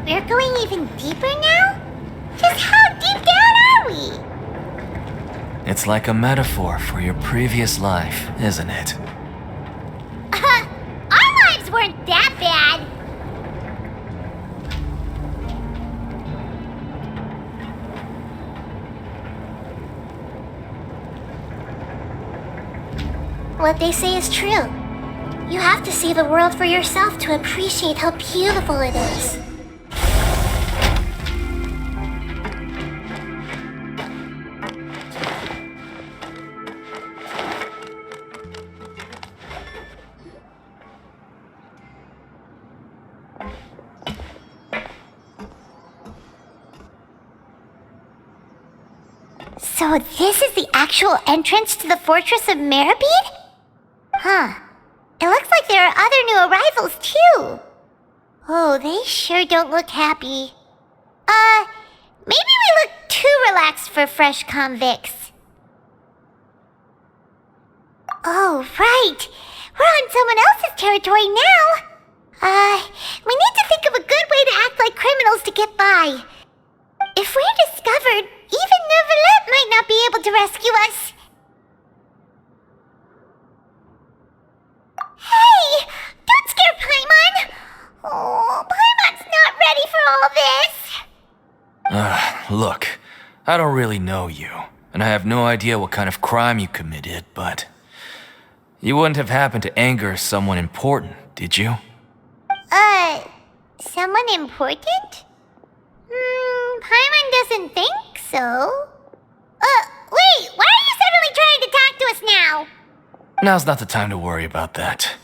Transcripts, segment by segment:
We're going even deeper now? Just how deep down are we? It's like a metaphor for your previous life, isn't it? Our lives weren't that bad. What they say is true. You have to see the world for yourself to appreciate how beautiful it is. So this is the actual entrance to the fortress of Meropide? Huh. It looks like there are other new arrivals, too. Oh, they sure don't look happy. Maybe we look too relaxed for fresh convicts. Oh, right. We're on someone else's territory now. We need to think of a good way to act like criminals to get by. If we're discovered, even Neuvillette might not be able to rescue us. Hey! Don't scare Paimon! Oh, Paimon's not ready for all this! Look, I don't really know you, and I have no idea what kind of crime you committed, but you wouldn't have happened to anger someone important, did you? Someone important? Paimon doesn't think so. Wait, why are you suddenly trying to talk to us now? Now's not the time to worry about that.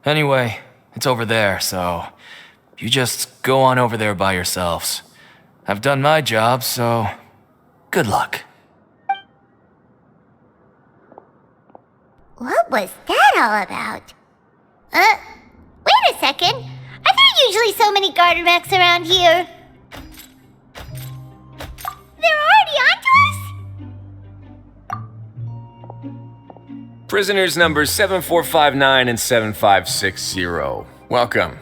Anyway, it's over there, so you just go on over there by yourselves. I've done my job, so good luck. What was that all about? Wait a second. Are there usually so many garter mechs around here? They're already onto us? Prisoners numbers 7459 and 7560. Welcome.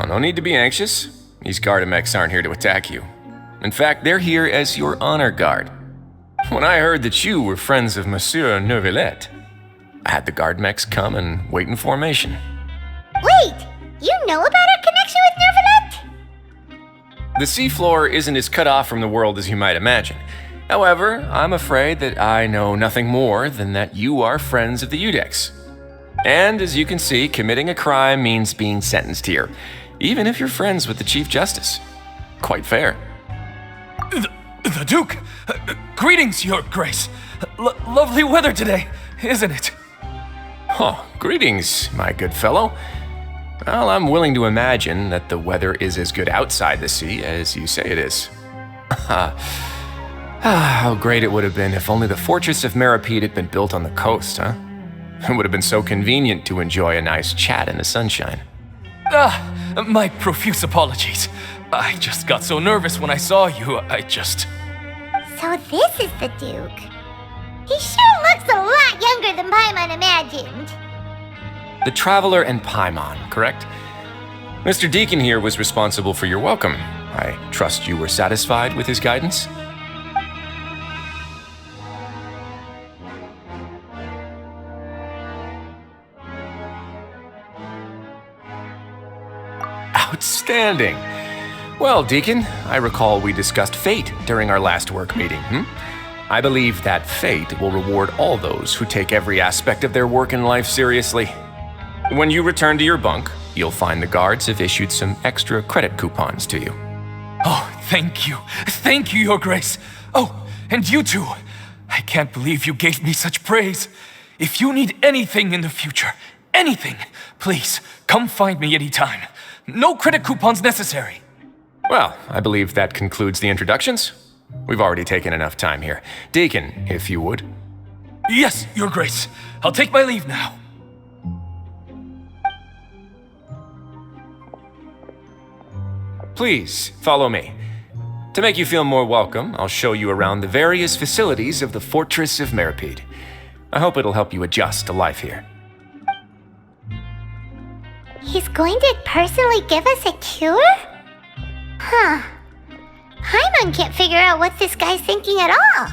No need to be anxious. These Gardamex aren't here to attack you. In fact, they're here as your honor guard. When I heard that you were friends of Monsieur Neuvillette, I had the Gardamex come and wait in formation. Wait, you know about our connection with Neuvillette? The seafloor isn't as cut off from the world as you might imagine. However, I'm afraid that I know nothing more than that you are friends of the Udex. And as you can see, committing a crime means being sentenced here, even if you're friends with the Chief Justice. Quite fair. The Duke! Greetings, Your Grace! Lovely weather today, isn't it? Oh, greetings, my good fellow. Well, I'm willing to imagine that the weather is as good outside the sea as you say it is. How great it would have been if only the fortress of Meropide had been built on the coast, huh? It would have been so convenient to enjoy a nice chat in the sunshine. My profuse apologies. I just got so nervous when I saw you, So this is the Duke. He sure looks a lot younger than Paimon imagined. The Traveler and Paimon, correct? Mr. Deacon here was responsible for your welcome. I trust you were satisfied with his guidance? Outstanding. Well, Deacon, I recall we discussed fate during our last work meeting, I believe that fate will reward all those who take every aspect of their work in life seriously. When you return to your bunk, you'll find the guards have issued some extra credit coupons to you. Oh, thank you. Thank you, Your Grace. Oh, and you too. I can't believe you gave me such praise. If you need anything in the future, anything, please, come find me anytime. No credit coupons necessary. Well, I believe that concludes the introductions. We've already taken enough time here. Deacon, if you would. Yes, Your Grace. I'll take my leave now. Please, follow me. To make you feel more welcome, I'll show you around the various facilities of the Fortress of Meropide. I hope it'll help you adjust to life here. He's going to personally give us a cure? Huh. Hyman can't figure out what this guy's thinking at all.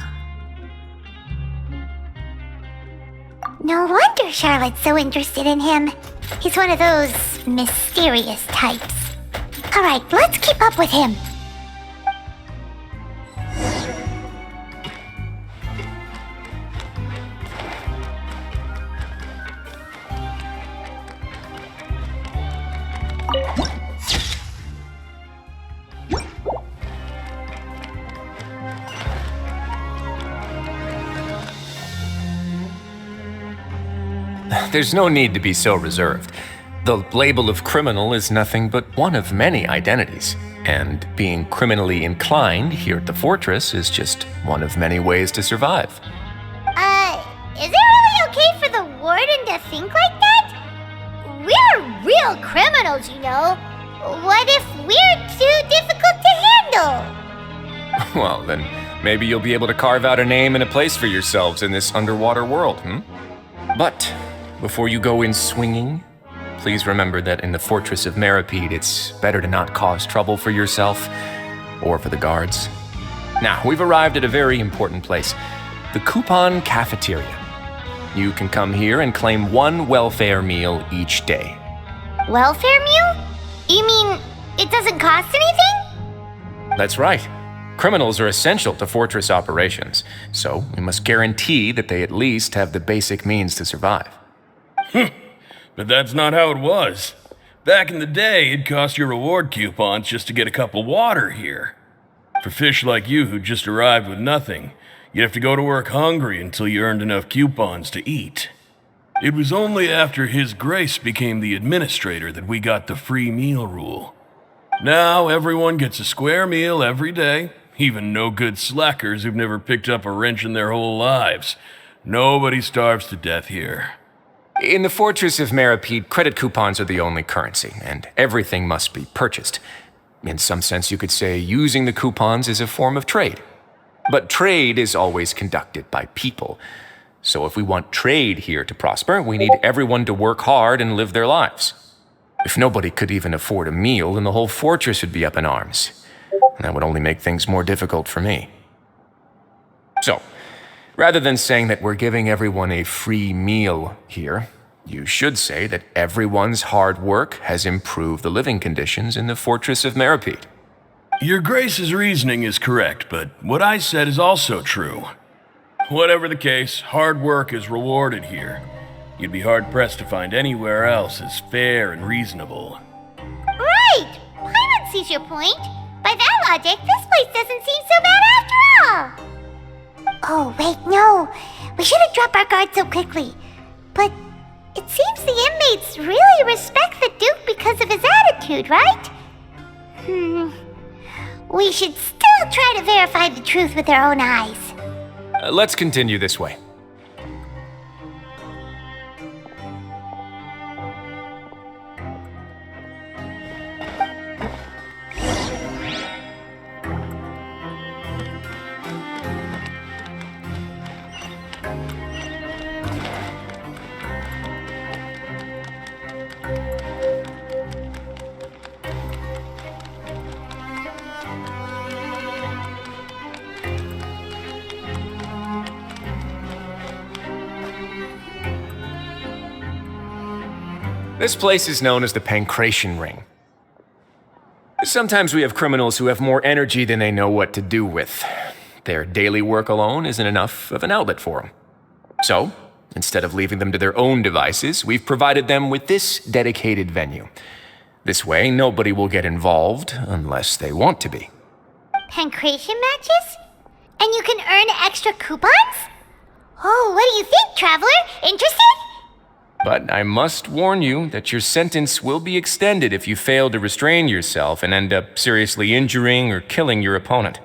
No wonder Charlotte's so interested in him. He's one of those mysterious types. Alright, let's keep up with him. There's no need to be so reserved. The label of criminal is nothing but one of many identities, and being criminally inclined here at the fortress is just one of many ways to survive. Is it really okay for the warden to think like that? We're real criminals, you know. What if we're too difficult to handle? Well, then maybe you'll be able to carve out a name and a place for yourselves in this underwater world, But before you go in swinging, please remember that in the fortress of Meropide, it's better to not cause trouble for yourself or for the guards. Now, we've arrived at a very important place, the Coupon Cafeteria. You can come here and claim one welfare meal each day. Welfare meal? You mean it doesn't cost anything? That's right. Criminals are essential to fortress operations, so we must guarantee that they at least have the basic means to survive. But that's not how it was. Back in the day, it cost you reward coupons just to get a cup of water here. For fish like you who just arrived with nothing, you'd have to go to work hungry until you earned enough coupons to eat. It was only after His Grace became the administrator that we got the free meal rule. Now everyone gets a square meal every day, even no-good slackers who've never picked up a wrench in their whole lives. Nobody starves to death here. In the fortress of Meropide, credit coupons are the only currency, and everything must be purchased. In some sense, you could say using the coupons is a form of trade. But trade is always conducted by people. So if we want trade here to prosper, we need everyone to work hard and live their lives. If nobody could even afford a meal, then the whole fortress would be up in arms. And that would only make things more difficult for me. So, rather than saying that we're giving everyone a free meal here, you should say that everyone's hard work has improved the living conditions in the fortress of Meropide. Your Grace's reasoning is correct, but what I said is also true. Whatever the case, hard work is rewarded here. You'd be hard-pressed to find anywhere else as fair and reasonable. Right! Paimon sees your point. By that logic, this place doesn't seem so bad after all. Oh, wait, no. We shouldn't drop our guard so quickly. But it seems the inmates really respect the Duke because of his attitude, right? We should still try to verify the truth with our own eyes. Let's continue this way. This place is known as the Pancration Ring. Sometimes we have criminals who have more energy than they know what to do with. Their daily work alone isn't enough of an outlet for them. So, instead of leaving them to their own devices, we've provided them with this dedicated venue. This way, nobody will get involved unless they want to be. Pancration matches? And you can earn extra coupons? Oh, what do you think, traveler? Interested? But I must warn you that your sentence will be extended if you fail to restrain yourself and end up seriously injuring or killing your opponent.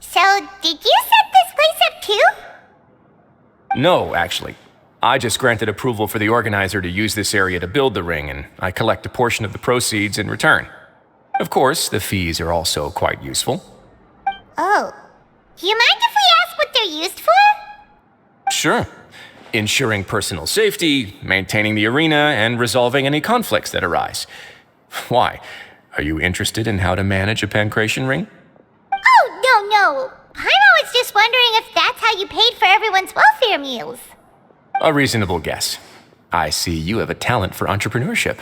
So, did you set this place up too? No, actually. I just granted approval for the organizer to use this area to build the ring, and I collect a portion of the proceeds in return. Of course, the fees are also quite useful. Oh. Do you mind if we ask what they're used for? Sure. Ensuring personal safety, maintaining the arena, and resolving any conflicts that arise. Why? Are you interested in how to manage a Pancration ring? Oh, no. Paimon was just wondering if that's how you paid for everyone's welfare meals. A reasonable guess. I see you have a talent for entrepreneurship.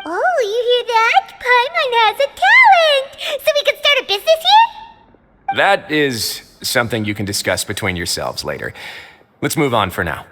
Oh, you hear that? Paimon has a talent! So we can start a business here? That is something you can discuss between yourselves later. Let's move on for now.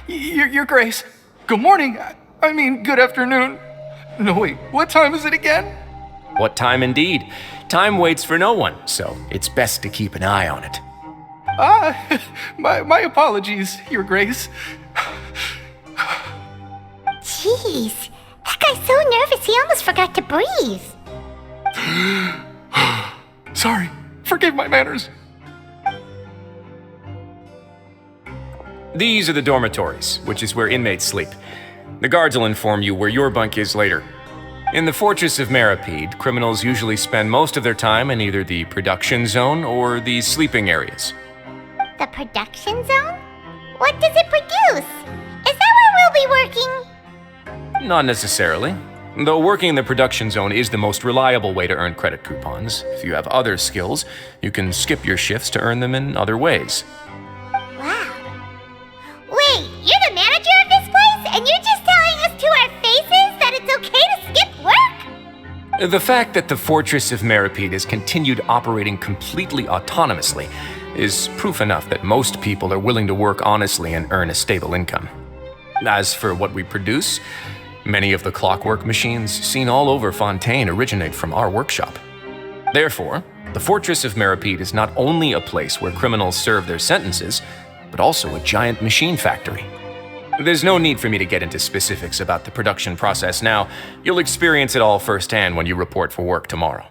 Your Grace. Good morning. I mean, good afternoon. No, wait, what time is it again? What time indeed? Time waits for no one, so it's best to keep an eye on it. My apologies, Your Grace. Jeez, that guy's so nervous he almost forgot to breathe. Sorry, forgive my manners. These are the dormitories, which is where inmates sleep. The guards will inform you where your bunk is later. In the Fortress of Meropide, criminals usually spend most of their time in either the production zone or the sleeping areas. The production zone? What does it produce? Is that where we'll be working? Not necessarily. Though working in the production zone is the most reliable way to earn credit coupons, if you have other skills, you can skip your shifts to earn them in other ways. Wow. Wait, you're the manager of this place? And you're just telling us to our faces that it's okay to skip work? The fact that the Fortress of Meropide has continued operating completely autonomously is proof enough that most people are willing to work honestly and earn a stable income. As for what we produce, many of the clockwork machines seen all over Fontaine originate from our workshop. Therefore, the Fortress of Meropide is not only a place where criminals serve their sentences, but also a giant machine factory. There's no need for me to get into specifics about the production process now. You'll experience it all firsthand when you report for work tomorrow.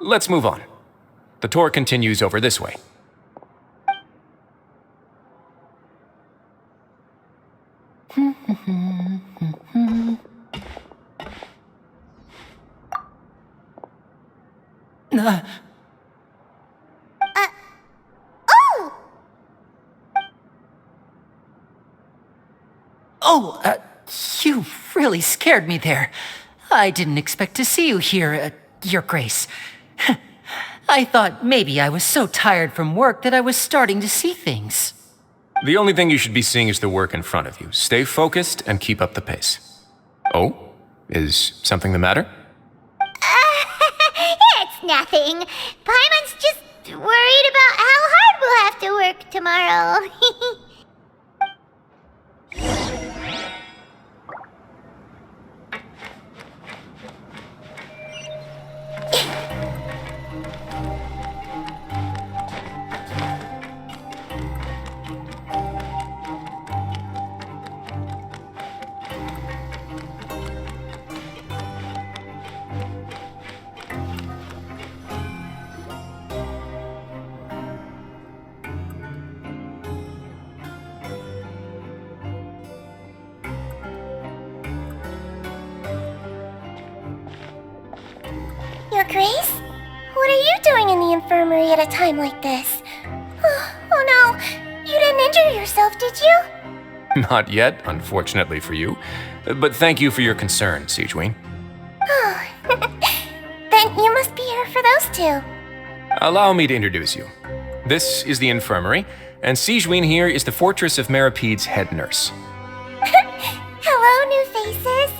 Let's move on. The tour continues over this way. You really scared me there. I didn't expect to see you here, Your Grace. I thought maybe I was so tired from work that I was starting to see things. The only thing you should be seeing is the work in front of you. Stay focused and keep up the pace. Oh? Is something the matter? It's nothing. Paimon's just worried about how hard we'll have to work tomorrow. Your Grace? What are you doing in the infirmary at a time like this? Oh no, you didn't injure yourself, did you? Not yet, unfortunately for you. But thank you for your concern, Sigeween. Oh, then you must be here for those two. Allow me to introduce you. This is the infirmary, and Sigeween here is the Fortress of Meropide's head nurse. Hello, new faces.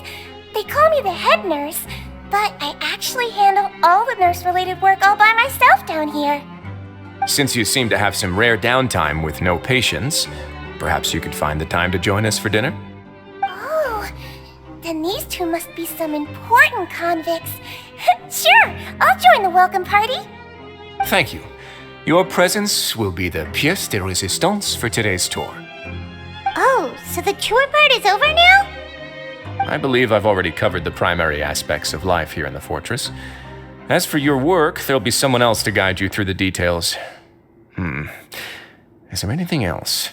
They call me the head nurse, but I actually handle all the nurse-related work all by myself down here. Since you seem to have some rare downtime with no patients, perhaps you could find the time to join us for dinner? Oh, then these two must be some important convicts. Sure, I'll join the welcome party. Thank you. Your presence will be the pièce de résistance for today's tour. Oh, so the tour part is over now? I believe I've already covered the primary aspects of life here in the fortress. As for your work, there'll be someone else to guide you through the details. Is there anything else?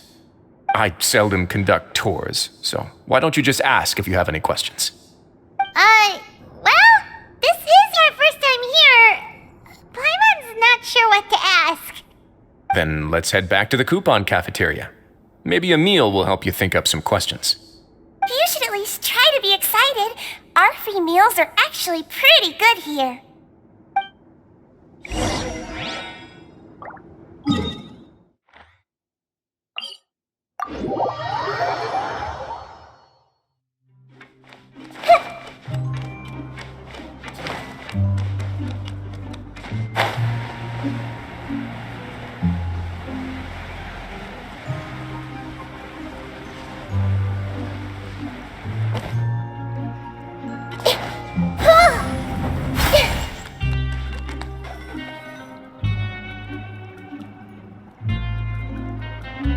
I seldom conduct tours, so why don't you just ask if you have any questions? Well, this is our first time here. Paimon's not sure what to ask. Then let's head back to the coupon cafeteria. Maybe a meal will help you think up some questions. You should at least try to be excited. Our free meals are actually pretty good here.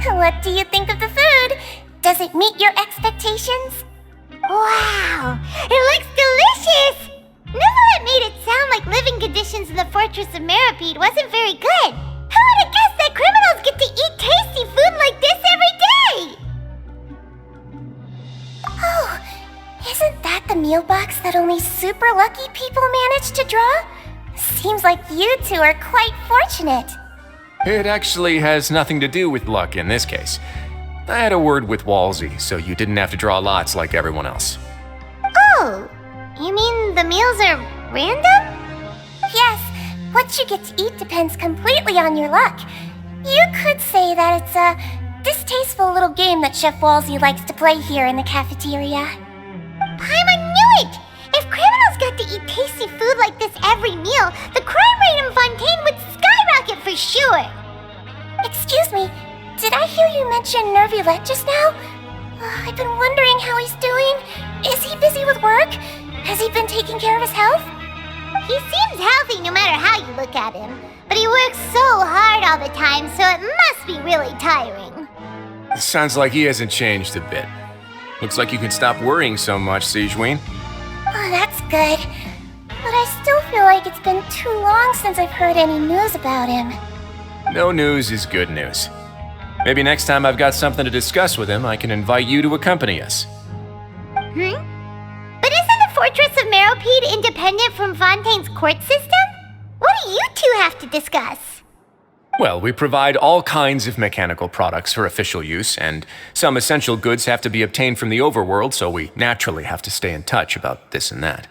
What do you think of the food? Does it meet your expectations? Wow, it looks delicious! Nicolette made it sound like living conditions in the Fortress of Meropide wasn't very good. Who would have guessed that criminals get to eat tasty food like this every day? Oh, isn't that the meal box that only super lucky people manage to draw? Seems like you two are quite fortunate. It actually has nothing to do with luck in this case. I had a word with Walsey, so you didn't have to draw lots like everyone else. Oh, you mean the meals are random? Yes, what you get to eat depends completely on your luck. You could say that it's a distasteful little game that Chef Walsey likes to play here in the cafeteria. Paimon knew it! If criminals got to eat tasty food like this every meal, the crime rate in Fontaine would skyrocket for sure! Excuse me, did I hear you mention Nervulette just now? I've been wondering how he's doing. Is he busy with work? Has he been taking care of his health? He seems healthy no matter how you look at him, but he works so hard all the time, so it must be really tiring. Sounds like he hasn't changed a bit. Looks like you can stop worrying so much, Sigeween. Oh, that's good. But I still feel like it's been too long since I've heard any news about him. No news is good news. Maybe next time I've got something to discuss with him, I can invite you to accompany us. But isn't the Fortress of Meropide independent from Fontaine's court system? What do you two have to discuss? Well, we provide all kinds of mechanical products for official use, and some essential goods have to be obtained from the overworld, so we naturally have to stay in touch about this and that.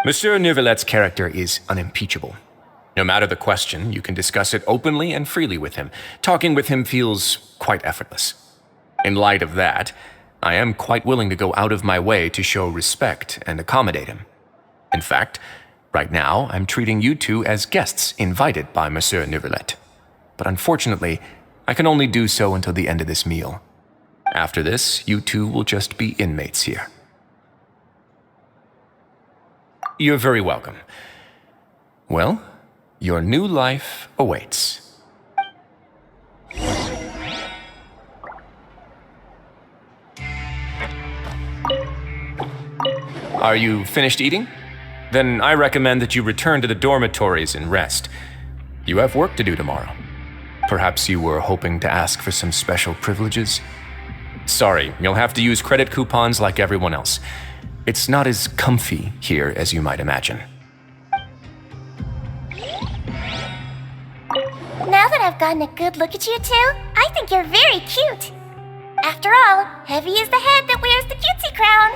Monsieur Nervulette's character is unimpeachable. No matter the question, you can discuss it openly and freely with him. Talking with him feels quite effortless. In light of that, I am quite willing to go out of my way to show respect and accommodate him. In fact, right now, I'm treating you two as guests invited by Monsieur Nervulette. But unfortunately, I can only do so until the end of this meal. After this, you two will just be inmates here. You're very welcome. Well, your new life awaits. Are you finished eating? Then I recommend that you return to the dormitories and rest. You have work to do tomorrow. Perhaps you were hoping to ask for some special privileges? Sorry, you'll have to use credit coupons like everyone else. It's not as comfy here as you might imagine. gotten a good look at you two, I think you're very cute. After all, heavy is the head that wears the cutesy crown.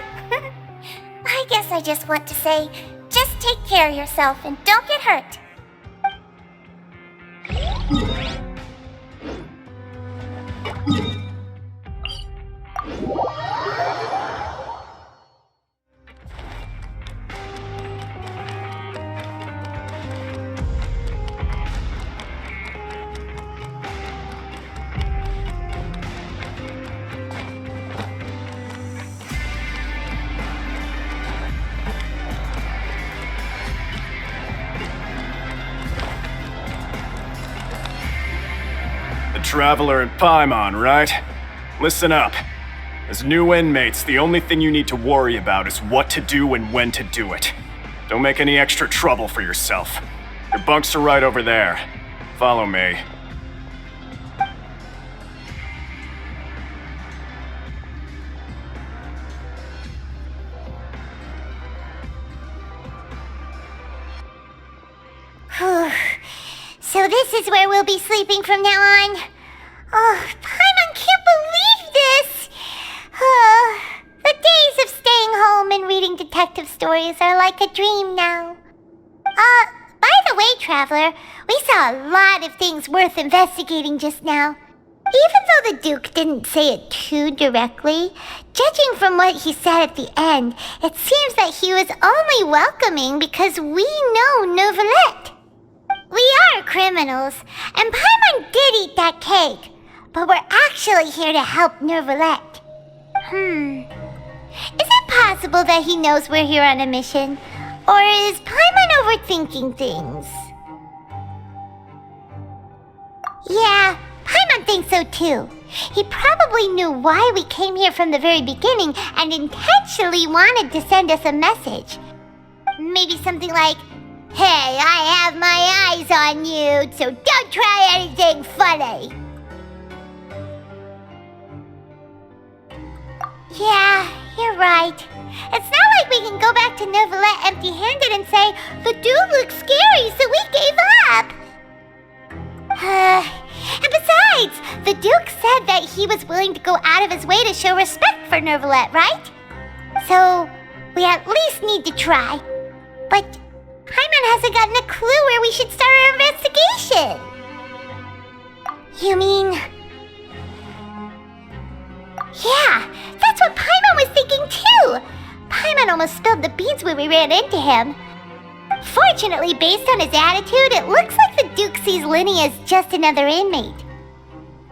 I guess I just want to say, just take care of yourself and don't get hurt. Traveler in Paimon, right? Listen up. As new inmates, the only thing you need to worry about is what to do and when to do it. Don't make any extra trouble for yourself. Your bunks are right over there. Follow me. So this is where we'll be sleeping from now on. Oh, Paimon can't believe this! The days of staying home and reading detective stories are like a dream now. By the way, Traveler, we saw a lot of things worth investigating just now. Even though the Duke didn't say it too directly, judging from what he said at the end, it seems that he was only welcoming because we know Neuvillette. We are criminals, and Paimon did eat that cake, but we're actually here to help Neuvillette. Is it possible that he knows we're here on a mission? Or is Paimon overthinking things? Yeah, Paimon thinks so too. He probably knew why we came here from the very beginning and intentionally wanted to send us a message. Maybe something like, "Hey, I have my eyes on you, so don't try anything funny." Yeah, you're right. It's not like we can go back to Neuvillette empty-handed and say, "The dude looks scary, so we gave up." And besides, the Duke said that he was willing to go out of his way to show respect for Neuvillette, right? So, we at least need to try. But Paimon hasn't gotten a clue where we should start our investigation. You mean... Yeah, that's what Paimon was thinking too. Paimon almost spilled the beans when we ran into him. Fortunately, based on his attitude, it looks like the Duke sees Linny as just another inmate.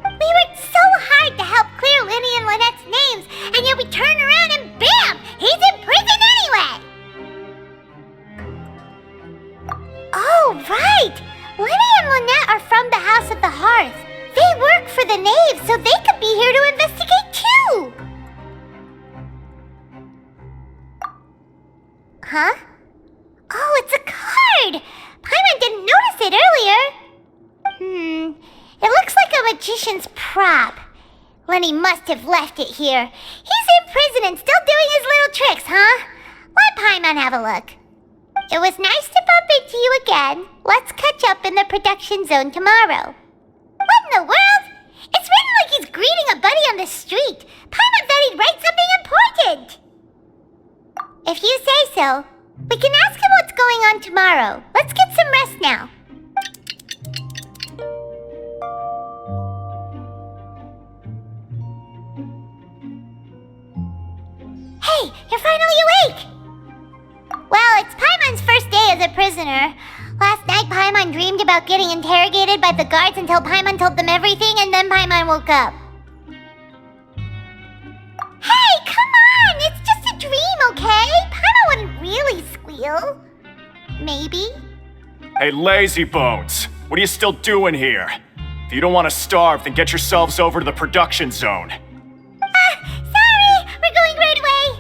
We worked so hard to help clear Linny and Lynette's names, and yet we turn around and bam! He's in prison anyway! Oh, right! Linny and Lynette are from the House of the Hearth. They work for the Knave, so they could be here to investigate too! Huh? Oh, it's a card! Paimon didn't notice it earlier. It looks like a magician's prop. Lenny must have left it here. He's in prison and still doing his little tricks, huh? Let Paimon have a look. It was nice to bump into you again. Let's catch up in the production zone tomorrow. What in the world? It's written like he's greeting a buddy on the street. Paimon thought he'd write something important. If you say so. We can ask him what's going on tomorrow. Let's get some rest now. Hey, you're finally awake! Well, it's Paimon's first day as a prisoner. Last night, Paimon dreamed about getting interrogated by the guards until Paimon told them everything, and then Paimon woke up. Hey, come on! It's just a dream, okay? Paimon wouldn't really squeal. Maybe? Hey, lazy bones! What are you still doing here? If you don't want to starve, then get yourselves over to the production zone. Sorry! We're going right away!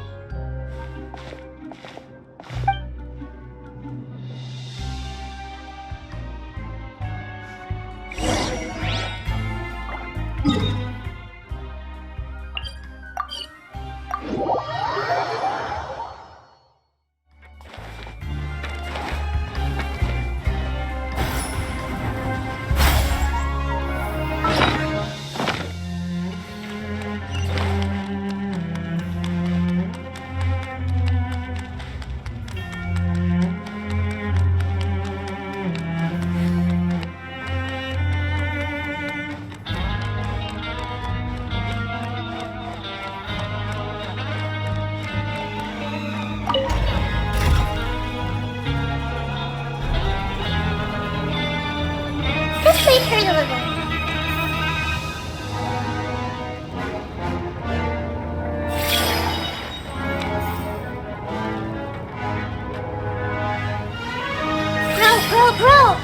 Bro!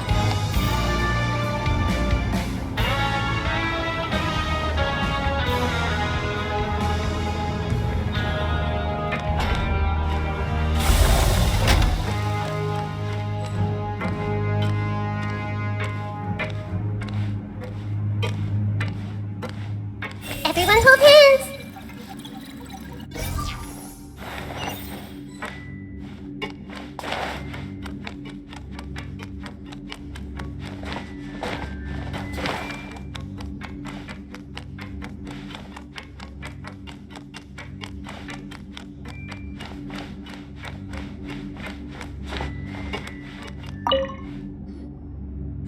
Everyone hold hands!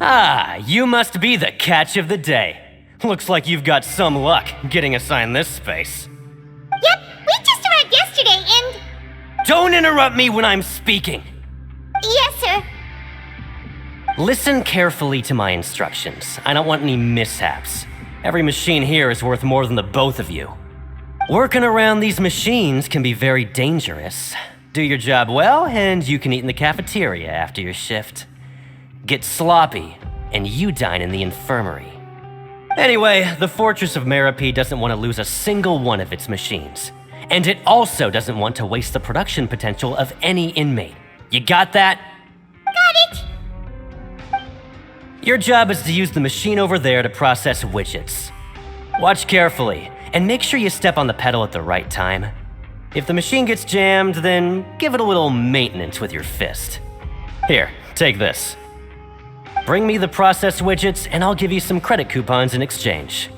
Ah, you must be the catch of the day. Looks like you've got some luck getting assigned this space. Yep, we just arrived yesterday and... Don't interrupt me when I'm speaking. Yes, sir. Listen carefully to my instructions. I don't want any mishaps. Every machine here is worth more than the both of you. Working around these machines can be very dangerous. Do your job well, and you can eat in the cafeteria after your shift. Get sloppy, and you dine in the infirmary. Anyway, the Fortress of Meropide doesn't want to lose a single one of its machines. And it also doesn't want to waste the production potential of any inmate. You got that? Got it! Your job is to use the machine over there to process widgets. Watch carefully, and make sure you step on the pedal at the right time. If the machine gets jammed, then give it a little maintenance with your fist. Here, take this. Bring me the process widgets, and I'll give you some credit coupons in exchange.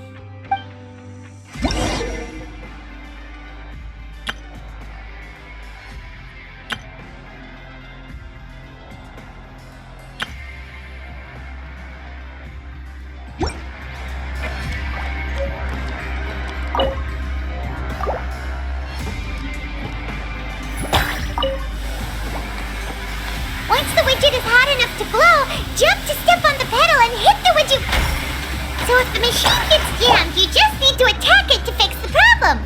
Once the widget is hot enough to blow, jump to step on the pedal and hit the widget. So if the machine gets jammed, you just need to attack it to fix the problem.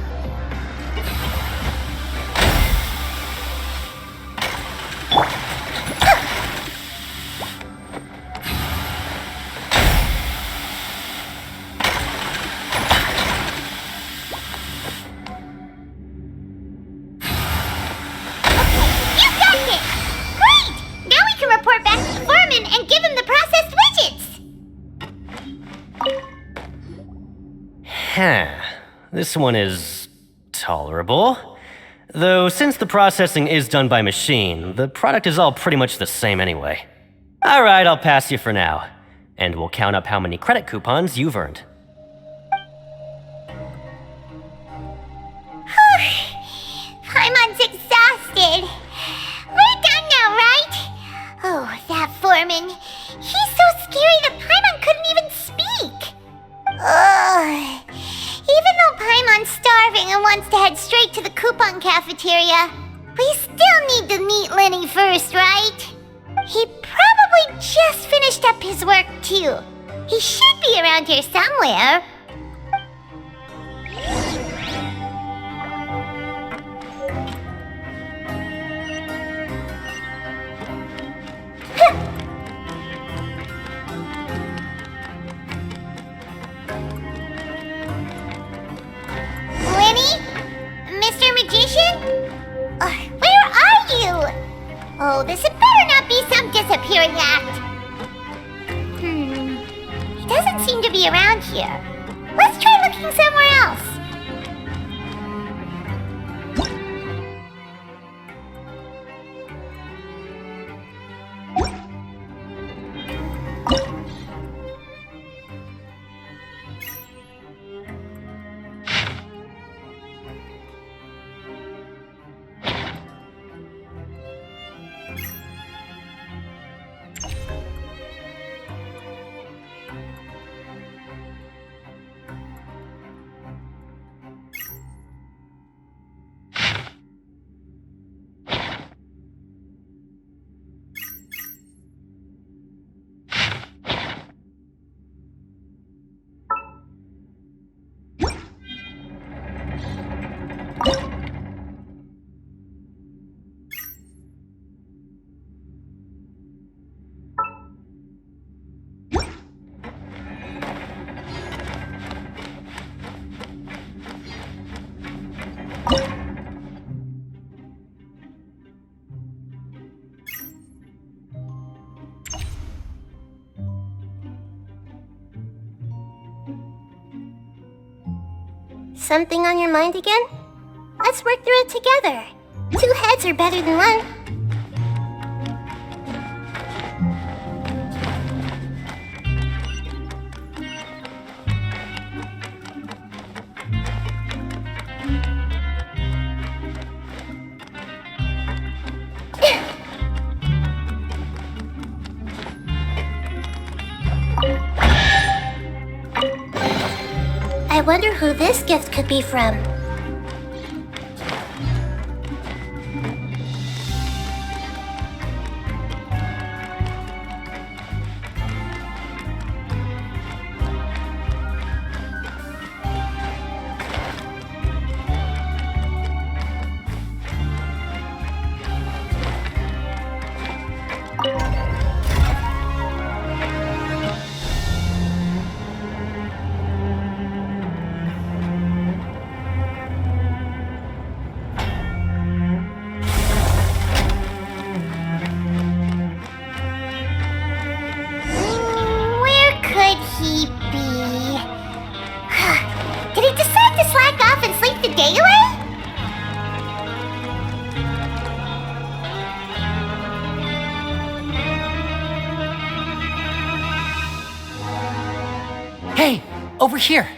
You got it! Great! Now we can report back to the foreman and give him the processed widgets! Huh. This one is tolerable. Though since the processing is done by machine, the product is all pretty much the same anyway. Alright, I'll pass you for now. And we'll count up how many credit coupons you've earned. Paimon's exhausted. We're done now, right? Oh, that foreman. He's so scary that Paimon couldn't even speak. Ugh. Even though Paimon's starving and wants to head straight to the coupon cafeteria, we still need to meet Lenny first, right? He probably just finished up his work, too. He should be around here somewhere. Lenny? Mr. Magician? Where are you? Oh, this had better not be some disappearing act. He doesn't seem to be around here. Let's try looking somewhere else. something on your mind again? Let's work through it together. 2 heads are better than 1. I wonder who this gift could be from. Hey, over here.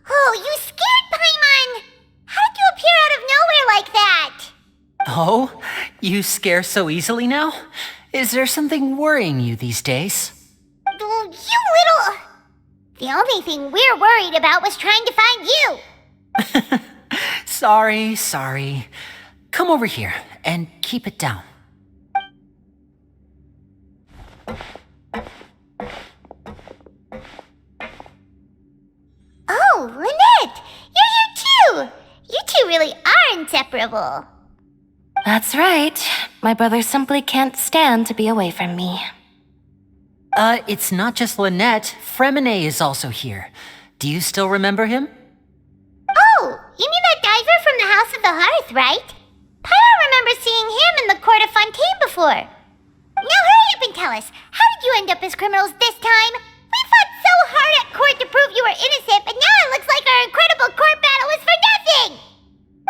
Oh, you scared Paimon! How did you appear out of nowhere like that? Oh, you scare so easily now? Is there something worrying you these days? You little... The only thing we're worried about was trying to find you. Sorry. Come over here and keep it down. Oh, Lynette! You're here too! You two really are inseparable. That's right. My brother simply can't stand to be away from me. It's not just Lynette. Fremine is also here. Do you still remember him? Oh, you mean that diver from the House of the Hearth, right? Pyro remembers seeing him in the Court of Fontaine before. Now hurry up and tell us, how did you end up as criminals this time? We fought so hard at court to prove you were innocent, but now it looks like our incredible court battle was for nothing!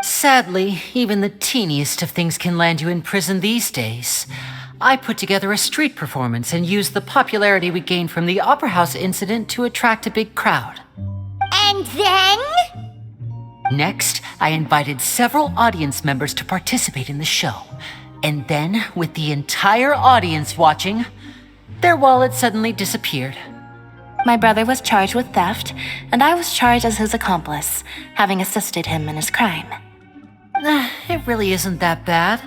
Sadly, even the teeniest of things can land you in prison these days. I put together a street performance and used the popularity we gained from the Opera House incident to attract a big crowd. And then? Next, I invited several audience members to participate in the show. And then, with the entire audience watching, their wallet suddenly disappeared. My brother was charged with theft, and I was charged as his accomplice, having assisted him in his crime. It really isn't that bad.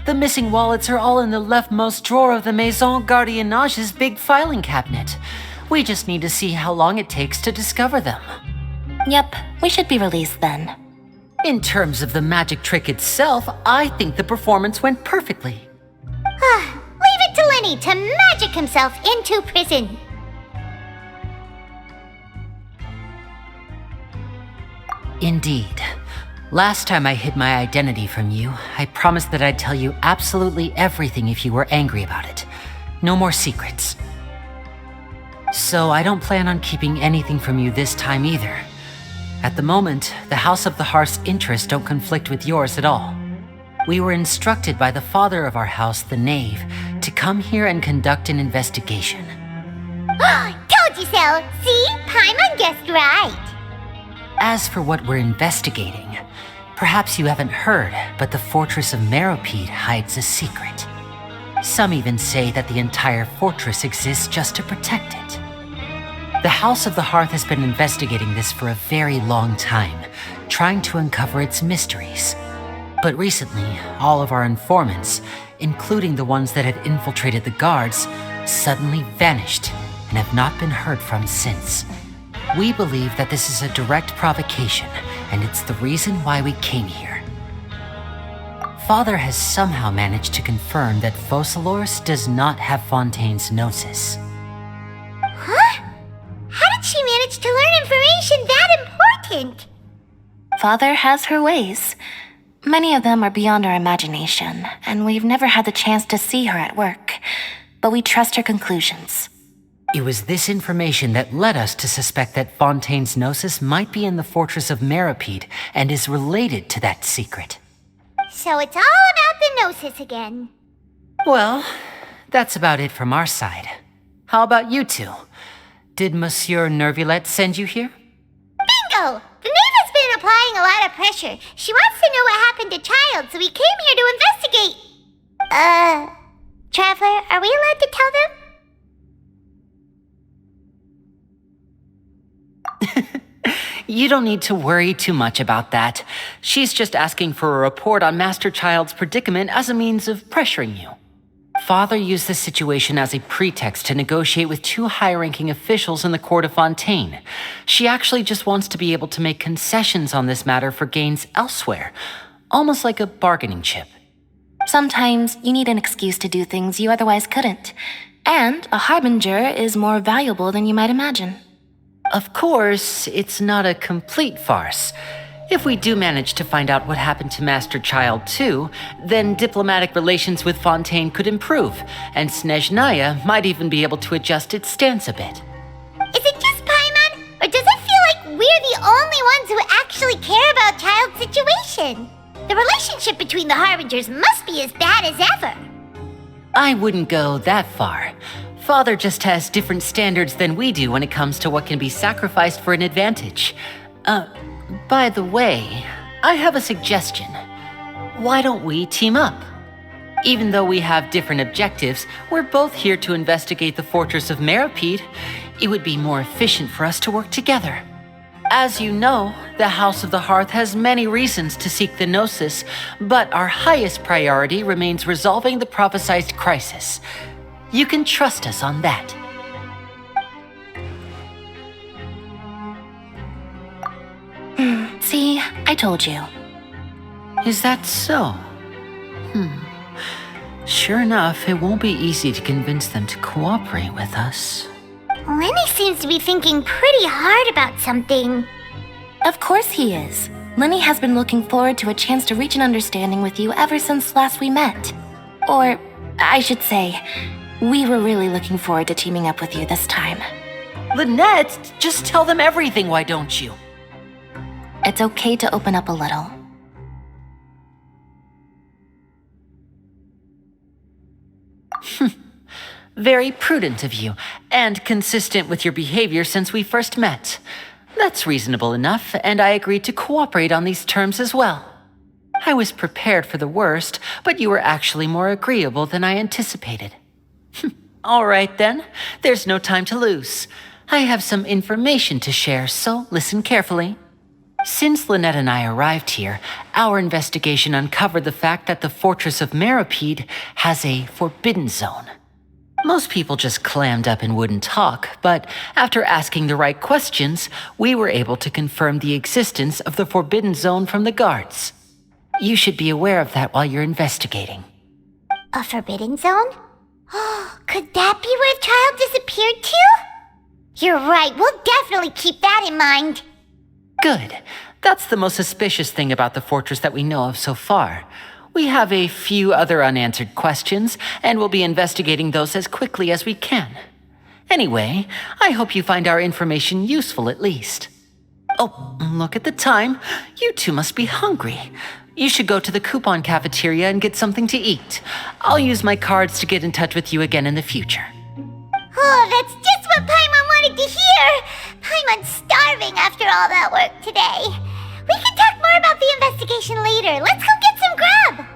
The missing wallets are all in the leftmost drawer of the Maison Gardiennage's big filing cabinet. We just need to see how long it takes to discover them. Yep, we should be released then. In terms of the magic trick itself, I think the performance went perfectly. Leave it to Lenny to magic himself into prison. Indeed. Last time I hid my identity from you, I promised that I'd tell you absolutely everything if you were angry about it. No more secrets. So I don't plan on keeping anything from you this time either. At the moment, the House of the Hearth's interests don't conflict with yours at all. We were instructed by the father of our house, the Knave, to come here and conduct an investigation. Told you so! See? Paimon guessed right. As for what we're investigating, perhaps you haven't heard, but the fortress of Meropide hides a secret. Some even say that the entire fortress exists just to protect it. The House of the Hearth has been investigating this for a very long time, trying to uncover its mysteries. But recently, all of our informants, including the ones that had infiltrated the guards, suddenly vanished and have not been heard from since. We believe that this is a direct provocation, and it's the reason why we came here. Father has somehow managed to confirm that Focalors does not have Fontaine's gnosis. Huh? How did she manage to learn information that important? Father has her ways. Many of them are beyond our imagination, and we've never had the chance to see her at work. But we trust her conclusions. It was this information that led us to suspect that Fontaine's Gnosis might be in the fortress of Meropide and is related to that secret. So it's all about the Gnosis again. Well, that's about it from our side. How about you two? Did Monsieur Nervulette send you here? Bingo! The maid has been applying a lot of pressure. She wants to know what happened to Child, so we came here to investigate. Traveler, are we allowed to tell them? You don't need to worry too much about that. She's just asking for a report on Master Child's predicament as a means of pressuring you. Father used this situation as a pretext to negotiate with two high-ranking officials in the court of Fontaine. She actually just wants to be able to make concessions on this matter for gains elsewhere, almost like a bargaining chip. Sometimes you need an excuse to do things you otherwise couldn't. And a harbinger is more valuable than you might imagine. Of course, it's not a complete farce. If we do manage to find out what happened to Master Child too, then diplomatic relations with Fontaine could improve, and Snezhnaya might even be able to adjust its stance a bit. Is it just Paimon, or does it feel like we're the only ones who actually care about Child's situation? The relationship between the Harbingers must be as bad as ever. I wouldn't go that far. Father just has different standards than we do when it comes to what can be sacrificed for an advantage. By the way, I have a suggestion. Why don't we team up? Even though we have different objectives, we're both here to investigate the fortress of Meropide. It would be more efficient for us to work together. As you know, the House of the Hearth has many reasons to seek the Gnosis, but our highest priority remains resolving the prophesized crisis. You can trust us on that. See, I told you. Is that so? Sure enough, it won't be easy to convince them to cooperate with us. Lenny seems to be thinking pretty hard about something. Of course he is. Lenny has been looking forward to a chance to reach an understanding with you ever since last we met. Or, I should say, we were really looking forward to teaming up with you this time. Lynette, just tell them everything, why don't you? It's okay to open up a little. Very prudent of you, and consistent with your behavior since we first met. That's reasonable enough, and I agreed to cooperate on these terms as well. I was prepared for the worst, but you were actually more agreeable than I anticipated. All right then, there's no time to lose. I have some information to share, so listen carefully. Since Lynette and I arrived here, our investigation uncovered the fact that the fortress of Meropide has a forbidden zone. Most people just clammed up and wouldn't talk, but after asking the right questions, we were able to confirm the existence of the forbidden zone from the guards. You should be aware of that while you're investigating. A forbidden zone? Could that be where Child disappeared to? You're right, we'll definitely keep that in mind. Good. That's the most suspicious thing about the fortress that we know of so far. We have a few other unanswered questions, and we'll be investigating those as quickly as we can. Anyway, I hope you find our information useful at least. Oh, look at the time. You two must be hungry. You should go to the coupon cafeteria and get something to eat. I'll use my cards to get in touch with you again in the future. Oh, that's just what Paimon wanted to hear! Paimon's starving after all that work today. We can talk more about the investigation later. Let's go get some grub!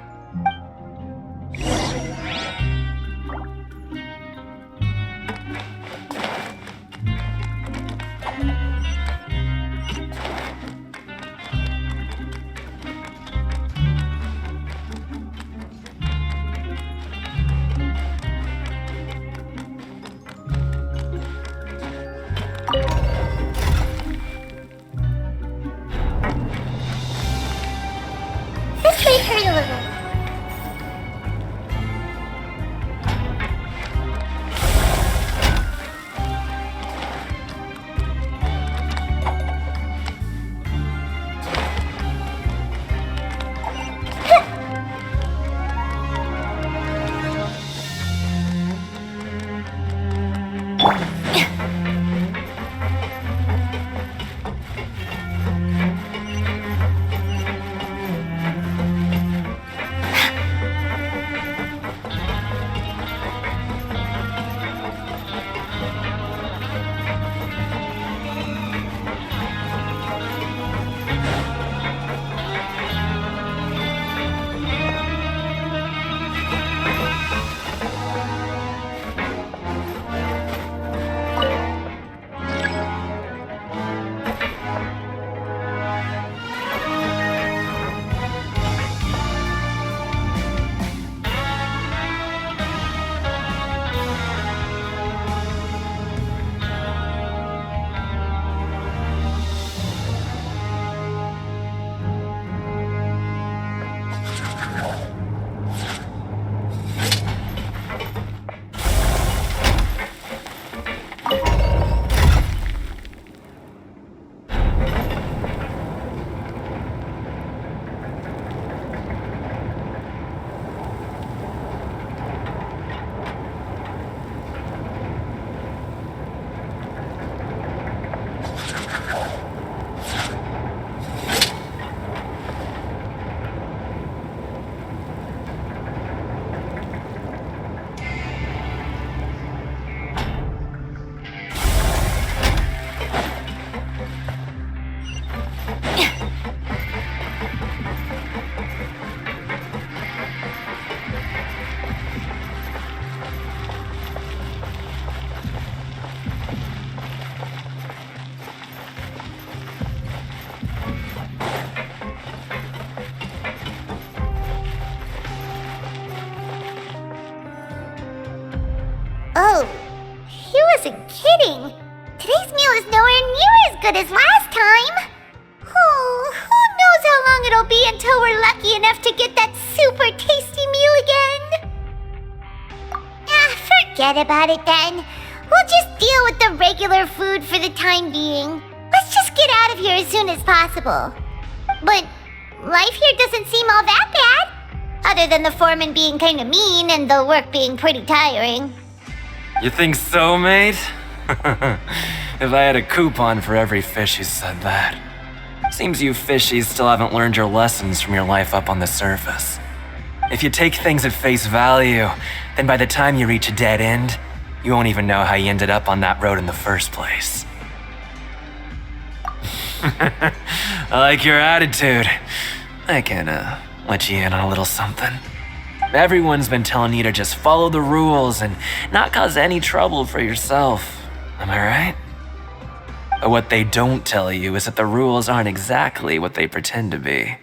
This made her look He wasn't kidding. Today's meal is nowhere near as good as last time. Oh, who knows how long it'll be until we're lucky enough to get that super tasty meal again. Forget about it then. We'll just deal with the regular food for the time being. Let's just get out of here as soon as possible. But life here doesn't seem all that bad. Other than the foreman being kinda mean and the work being pretty tiring. You think so, mate? If I had a coupon for every fish who said that. Seems you fishies still haven't learned your lessons from your life up on the surface. If you take things at face value, then by the time you reach a dead end, you won't even know how you ended up on that road in the first place. I like your attitude. I can, let you in on a little something. Everyone's been telling you to just follow the rules and not cause any trouble for yourself. Am I right? But what they don't tell you is that the rules aren't exactly what they pretend to be.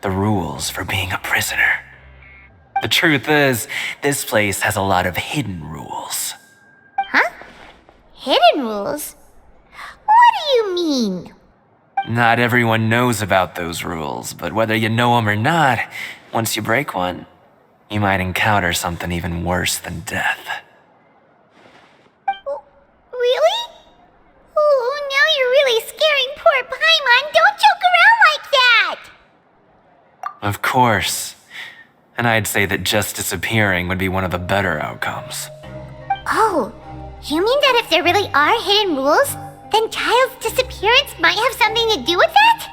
The rules for being a prisoner. The truth is, this place has a lot of hidden rules. Huh? Hidden rules? What do you mean? Not everyone knows about those rules, but whether you know them or not, once you break one, you might encounter something even worse than death. Really? Oh, now you're really scaring poor Paimon. Don't joke around like that! Of course. And I'd say that just disappearing would be one of the better outcomes. Oh, you mean that if there really are hidden rules, then Child's disappearance might have something to do with that?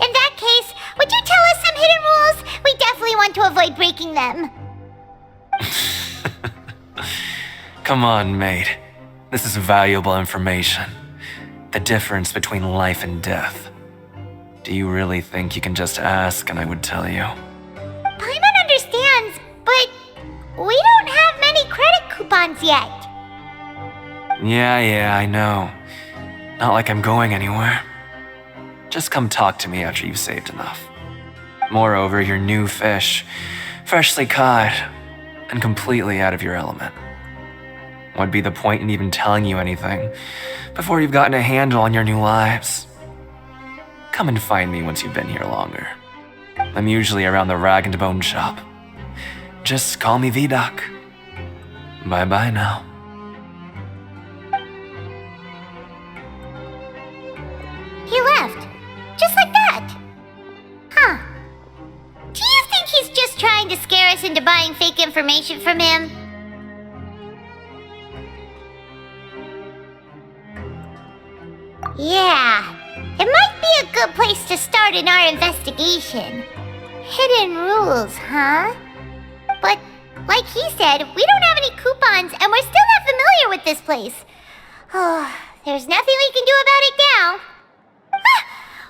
In that case, would you tell us some hidden rules? We definitely want to avoid breaking them. Come on, mate. This is valuable information. The difference between life and death. Do you really think you can just ask and I would tell you? Paimon understands, but we don't have many credit coupons yet. Yeah, I know. Not like I'm going anywhere. Just come talk to me after you've saved enough. Moreover, you're new fish, freshly caught, and completely out of your element. What'd be the point in even telling you anything before you've gotten a handle on your new lives? Come and find me once you've been here longer. I'm usually around the rag and bone shop. Just call me V-Doc. Bye-bye now. He left. Just like that. Huh. Do you think he's just trying to scare us into buying fake information from him? Yeah. It might be a good place to start in our investigation. Hidden rules, huh? But, like he said, we don't have any coupons and we're still not familiar with this place. Oh, there's nothing we can do about it now.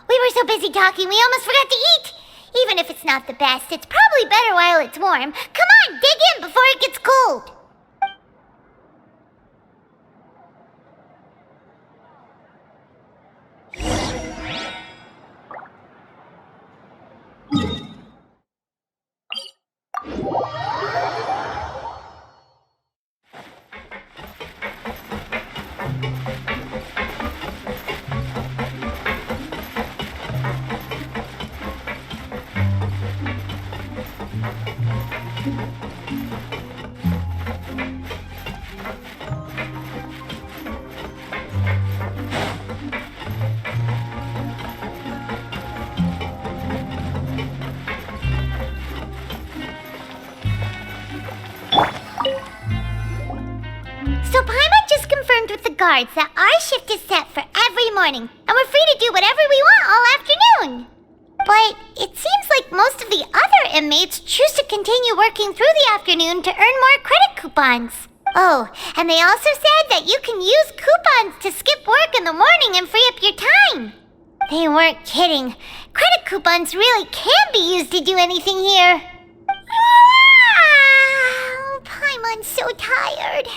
We were so busy talking, we almost forgot to eat. Even if it's not the best, it's probably better while it's warm. Come on, dig in before it gets cold. So Paimon just confirmed with the guards that our shift is set for every morning, and we're free to do whatever we want all afternoon. But it seems like most of the other inmates choose to continue working through the afternoon to earn more credit coupons. Oh, and they also said that you can use coupons to skip work in the morning and free up your time. They weren't kidding. Credit coupons really can be used to do anything here. Paimon's so tired.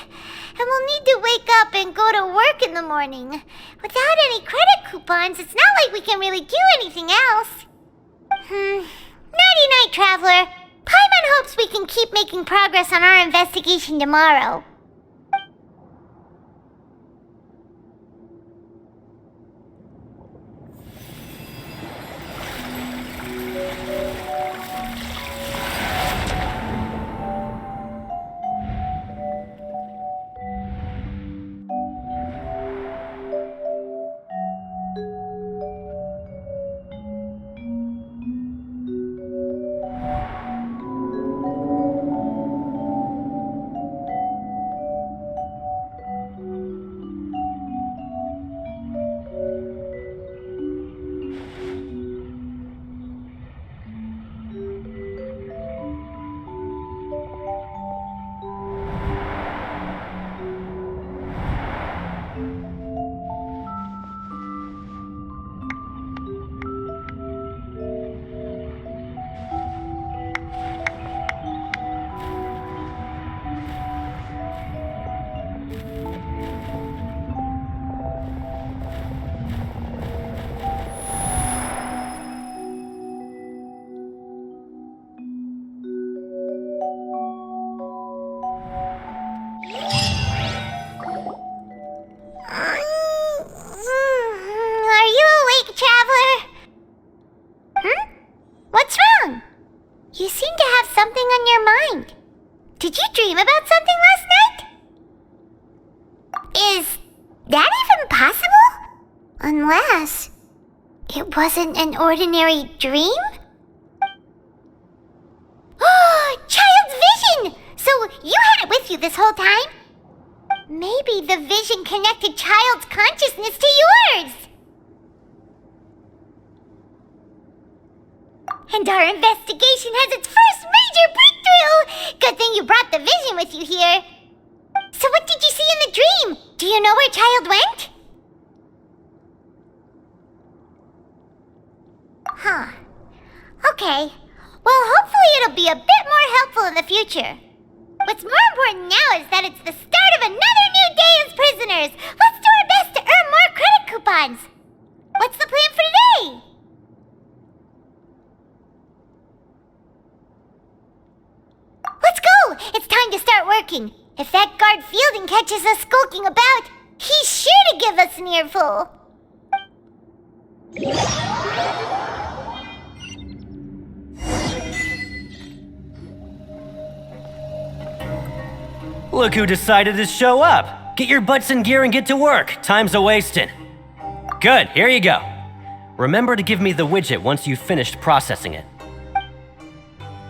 And we'll need to wake up and go to work in the morning. Without any credit coupons, it's not like we can really do anything else. Nighty-night, Traveler. Paimon hopes we can keep making progress on our investigation tomorrow. Unless it wasn't an ordinary dream? Child's vision! So you had it with you this whole time? Maybe the vision connected Child's consciousness to yours. And our investigation has its first major breakthrough! Good thing you brought the vision with you here. So what did you see in the dream? Do you know where Child went? Huh. Okay. Well, hopefully it'll be a bit more helpful in the future. What's more important now is that it's the start of another new day as prisoners. Let's do our best to earn more credit coupons. What's the plan for today? Let's go! It's time to start working. If that guard Fielding catches us skulking about, he's sure to give us an earful. Look who decided to show up. Get your butts in gear and get to work. Time's a-wasting. Good, here you go. Remember to give me the widget once you've finished processing it.